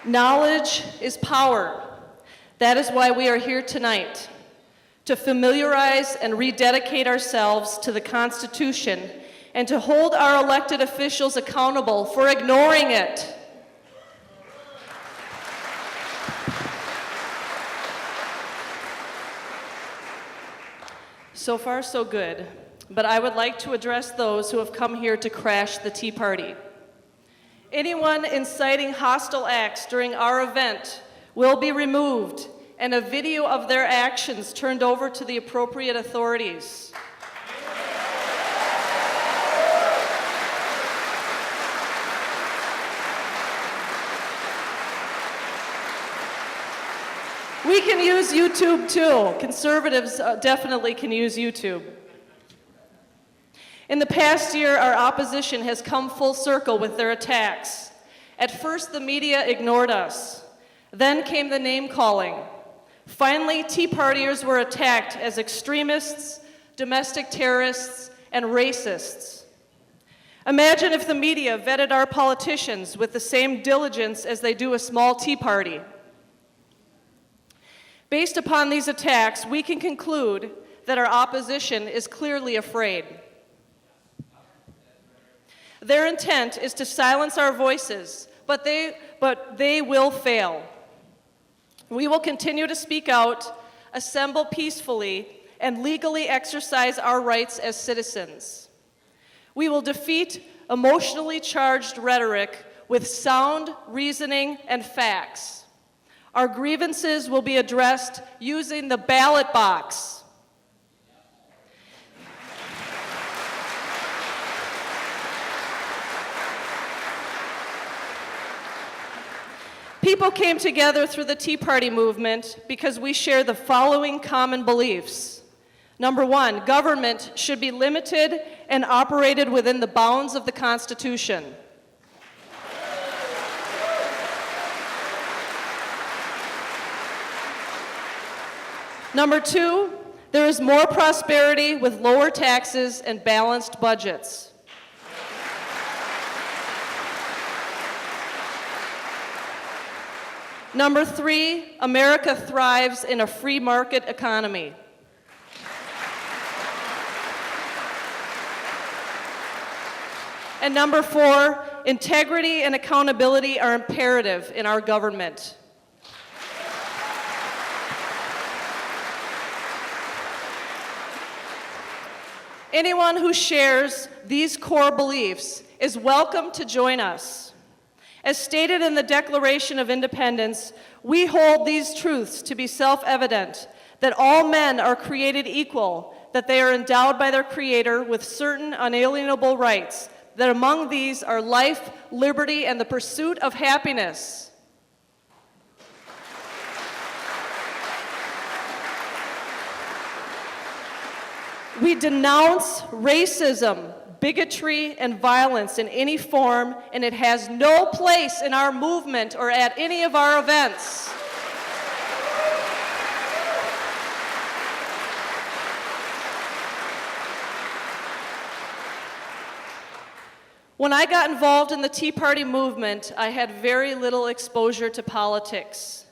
Knowledge is power. That is why we are here tonight, to familiarize and rededicate ourselves to the Constitution and to hold our elected officials accountable for ignoring it. So far, so good, but I would like to address those who have come here to crash the Tea Party. Anyone inciting hostile acts during our event will be removed and a video of their actions turned over to the appropriate authorities. We can use YouTube too. Conservatives definitely can use YouTube. In the past year, our opposition has come full circle with their attacks. At first, the media ignored us. Then came the name-calling. Finally, Tea Partiers were attacked as extremists, domestic terrorists, and racists. Imagine if the media vetted our politicians with the same diligence as they do a small Tea Party. Based upon these attacks, we can conclude that our opposition is clearly afraid. Their intent is to silence our voices, but they will fail. We will continue to speak out, assemble peacefully, and legally exercise our rights as citizens. We will defeat emotionally charged rhetoric with sound reasoning and facts. Our grievances will be addressed using the ballot box. People came together through the Tea Party movement because we share the following common beliefs. Number one, government should be limited and operated within the bounds of the Constitution. Number two, there is more prosperity with lower taxes and balanced budgets. Number three, America thrives in a free market economy. And number four, integrity and accountability are imperative in our government. Anyone who shares these core beliefs is welcome to join us. As stated in the Declaration of Independence, we hold these truths to be self-evident, that all men are created equal, that they are endowed by their Creator with certain unalienable rights, that among these are life, liberty, and the pursuit of happiness. We denounce racism, bigotry, and violence in any form, and it has no place in our movement or at any of our events. When I got involved in the Tea Party movement, I had very little exposure to politics.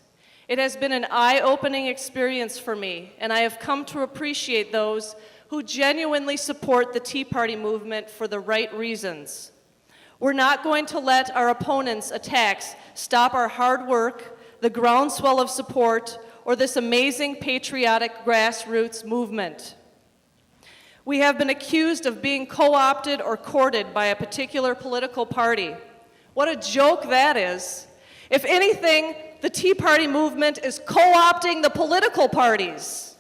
It has been an eye-opening experience for me, and I have come to appreciate those who genuinely support the Tea Party movement for the right reasons. We're not going to let our opponents' attacks stop our hard work, the groundswell of support, or this amazing patriotic grassroots movement. We have been accused of being co-opted or courted by a particular political party. What a joke that is. If anything, the Tea Party movement is co-opting the political parties.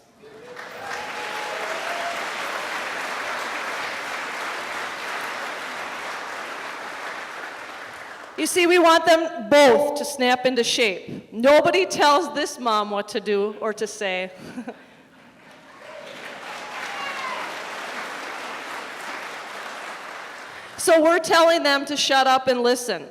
You see, we want them both to snap into shape. Nobody tells this mom what to do or to say. So we're telling them to shut up and listen.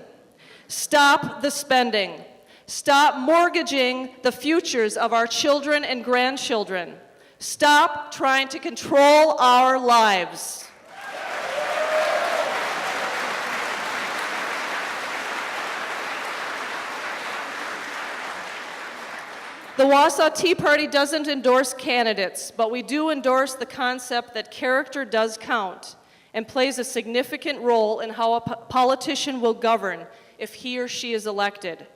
Stop the spending. Stop mortgaging the futures of our children and grandchildren. Stop trying to control our lives. The Wausau Tea Party doesn't endorse candidates, but we do endorse the concept that character does count and plays a significant role in how a politician will govern if he or she is elected.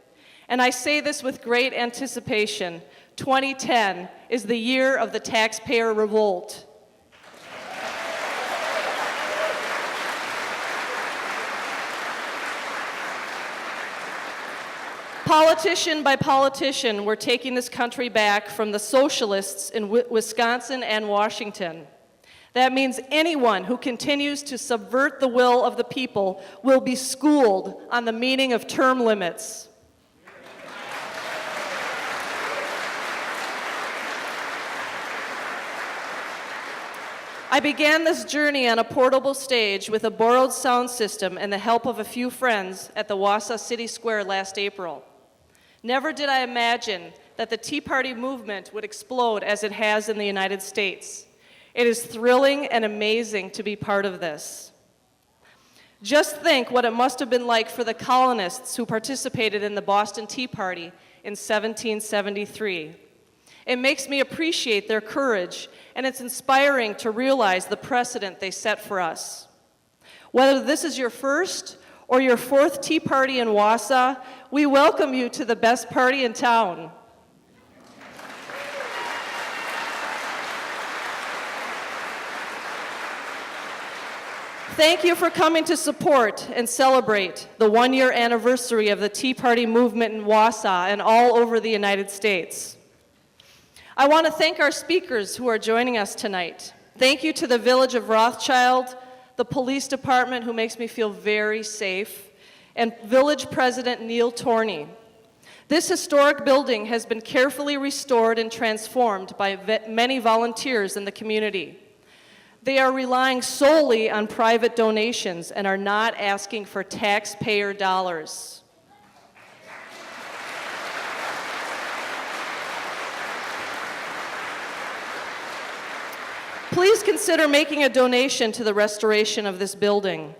And I say this with great anticipation. 2010 is the year of the taxpayer revolt. Politician by politician, we're taking this country back from the socialists in Wisconsin and Washington. That means anyone who continues to subvert the will of the people will be schooled on the meaning of term limits. I began this journey on a portable stage with a borrowed sound system and the help of a few friends at the Wausau City Square last April. Never did I imagine that the Tea Party movement would explode as it has in the United States. It is thrilling and amazing to be part of this. Just think what it must have been like for the colonists who participated in the Boston Tea Party in 1773. It makes me appreciate their courage, and it's inspiring to realize the precedent they set for us. Whether this is your first or your fourth Tea Party in Wausau, we welcome you to the best party in town. Thank you for coming to support and celebrate the one-year anniversary of the Tea Party movement in Wausau and all over the United States. I want to thank our speakers who are joining us tonight. Thank you to the Village of Rothschild, the police department who makes me feel very safe, and Village President Neil Torney. This historic building has been carefully restored and transformed by many volunteers in the community. They are relying solely on private donations and are not asking for taxpayer dollars. Please consider making a donation to the restoration of this building.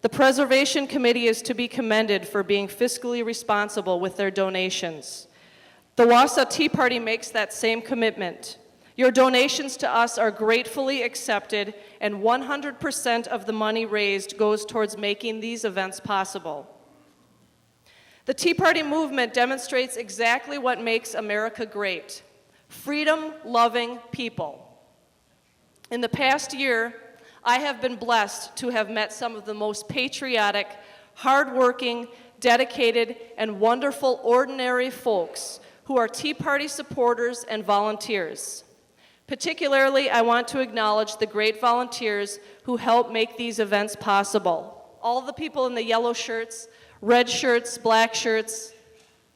The Preservation Committee is to be commended for being fiscally responsible with their donations. The Wausau Tea Party makes that same commitment. Your donations to us are gratefully accepted, and 100% of the money raised goes towards making these events possible. The Tea Party movement demonstrates exactly what makes America great: freedom-loving people. In the past year, I have been blessed to have met some of the most patriotic, hardworking, dedicated, and wonderful ordinary folks who are Tea Party supporters and volunteers. Particularly, I want to acknowledge the great volunteers who help make these events possible. All the people in the yellow shirts, red shirts, black shirts,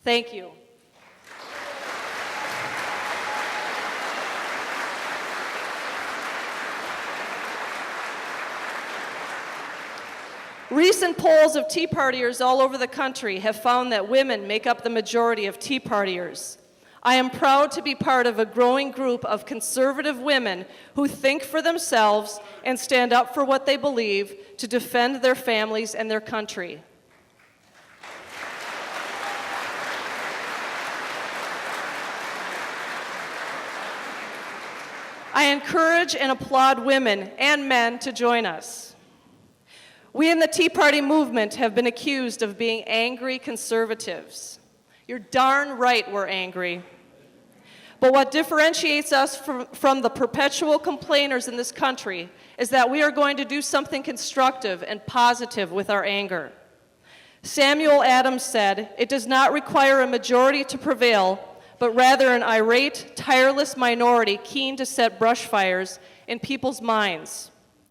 thank you. Recent polls of Tea Partiers all over the country have found that women make up the majority of Tea Partiers. I am proud to be part of a growing group of conservative women who think for themselves and stand up for what they believe to defend their families and their country. I encourage and applaud women and men to join us. We in the Tea Party movement have been accused of being angry conservatives. You're darn right we're angry. But what differentiates us from the perpetual complainers in this country is that we are going to do something constructive and positive with our anger. Samuel Adams said, "It does not require a majority to prevail, but rather an irate, tireless minority keen to set brush fires in people's minds."